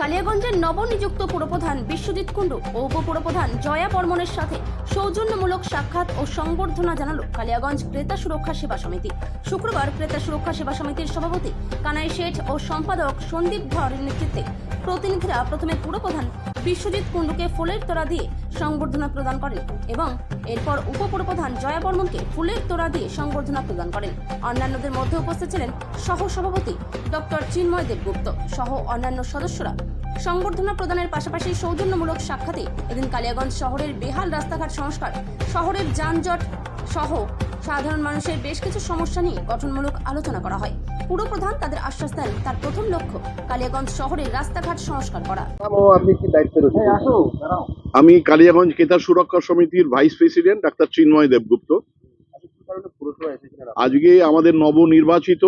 কালিয়াগঞ্জের নবনিযুক্ত পুরপ্রধান বিশ্বজিৎ কুণ্ডু ও উপপুরপ্রধান জয়া বর্মনের সাথে সৌজন্যমূলক সাক্ষাৎ ও সংবর্ধনা জানালো কালিয়াগঞ্জ ক্রেতা সুরক্ষা সেবা সমিতি। শুক্রবার ক্রেতা সুরক্ষা সেবা সমিতির সভাপতি কানাই শেঠ ও সম্পাদক সন্দীপ ধরের নেতৃত্বে প্রতিনিধিরা প্রথমে পুরপ্রধান বিশ্বজিৎ কুণ্ডুকে ফুলের তোড়া দিয়ে সংবর্ধনা প্রদান করেন এবং এরপর উপপুরপ্রধান জয়া বর্মনকে ফুলের তোড়া দিয়ে সংবর্ধনা প্রদান করেন। অন্যান্যদের মধ্যে উপস্থিত ছিলেন সহ সভাপতি ডক্টর চিন্ময় দেবগুপ্ত সহ অন্যান্য সদস্যরা। সংবর্ধনা প্রদানের পাশাপাশি সৌজন্যমূলক সাক্ষাতে এদিন কালিয়াগঞ্জ শহরের বেহাল রাস্তাঘাট সংস্কার, শহরের যানজট সহ সাধারণ মানুষের বেশ কিছু সমস্যা নিয়ে গঠনমূলক আলোচনা করা হয়। পুরপ্রধান তাদের আশ্বাস দেন তার প্রথম লক্ষ্য কালিয়াগঞ্জ শহরের রাস্তাঘাট সংস্কার করা। আমি কালিয়াগঞ্জ ক্রেতা সুরক্ষা সমিতির ভাইস প্রেসিডেন্ট ডাক্তার চিন্ময় দেবগুপ্ত। আজকে আমাদের নবনির্বাচিত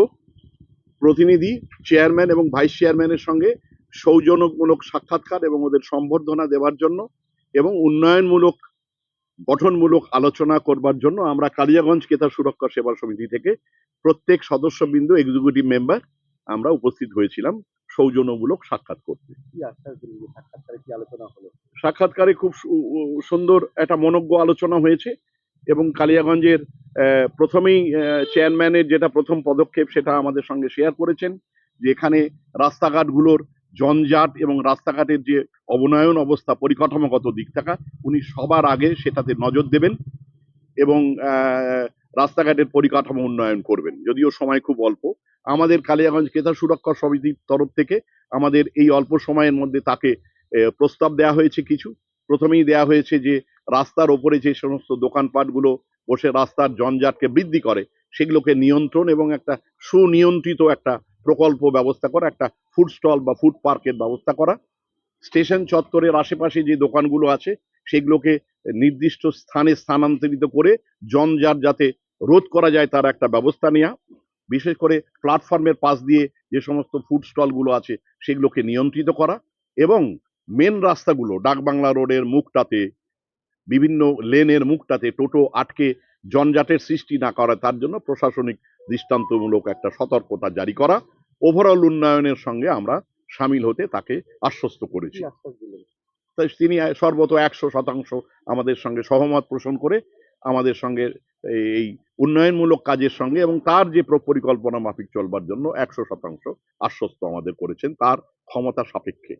প্রতিনিধি চেয়ারম্যান এবং ভাইস চেয়ারম্যানের সঙ্গে সৌজন্যমূলক সাক্ষাৎকার এবং ওদের সম্বর্ধনা দেওয়ার জন্য এবং উন্নয়নমূলক গঠনমূলক আলোচনা করবার জন্য আমরা কালিয়াগঞ্জ ক্রেতা সুরক্ষা সেবা সমিতি থেকে প্রত্যেক সদস্যবৃন্দ এক্সিকিউটিভ মেম্বার আমরা উপস্থিত হয়েছিলাম সৌজন্যমূলক সাক্ষাৎ করতে। সাক্ষাৎকারে খুব সুন্দর একটা মনোজ্ঞ আলোচনা হয়েছে এবং কালিয়াগঞ্জের প্রথমেই চেয়ারম্যানের যেটা প্রথম পদক্ষেপ সেটা আমাদের সঙ্গে শেয়ার করেছেন যে এখানে রাস্তাঘাটগুলোর জঞ্জাট এবং রাস্তাঘাটের যে অবনয়ন অবস্থা পরিকাঠামোগত দিক থাকা উনি সবার আগে সেটাতে নজর দেবেন এবং রাস্তাঘাটের পরিকাঠামো উন্নয়ন করবেন। যদিও সময় খুব অল্প, আমাদের কালিয়াগঞ্জ ক্রেতা সুরক্ষা সমিতির তরফ থেকে আমাদের এই অল্প সময়ের মধ্যে তাকে প্রস্তাব দেওয়া হয়েছে কিছু। প্রথমেই দেওয়া হয়েছে যে রাস্তার ওপরে যে সমস্ত দোকানপাটগুলো বসে রাস্তার জঞ্জাটকে বৃদ্ধি করে সেগুলোকে নিয়ন্ত্রণ এবং একটা সুনিয়ন্ত্রিত একটা প্রকল্প ব্যবস্থা করা, একটা ফুড স্টল বা ফুড পার্কের ব্যবস্থা করা। স্টেশন চত্বরের আশেপাশে যে দোকানগুলো আছে সেগুলোকে নির্দিষ্ট স্থানে স্থানান্তরিত করে জঞ্জাট যাতে রোধ করা যায় তার একটা ব্যবস্থা নেওয়া। বিশেষ করে প্ল্যাটফর্মের পাশ দিয়ে যে সমস্ত ফুড স্টলগুলো আছে সেগুলোকে নিয়ন্ত্রিত করা এবং মেন রাস্তাগুলো ডাকবাংলা রোডের মুখটাতে বিভিন্ন লেনের মুখটাতে টোটো আটকে জঞ্জাটের সৃষ্টি না করা তার জন্য প্রশাসনিক দৃষ্টান্তমূলক একটা সতর্কতা জারি করা। ওভারঅল উন্নয়নের সঙ্গে আমরা সামিল হতে তাকে আশ্বস্ত করেছি। তাই তিনি সর্বত 100% আমাদের সঙ্গে সহমত পোষণ করে আমাদের সঙ্গে এই উন্নয়নমূলক কাজের সঙ্গে এবং তার যে পরিকল্পনা মাফিক চলবার জন্য 100% আশ্বস্ত আমাদের করেছেন তার ক্ষমতা সাপেক্ষে।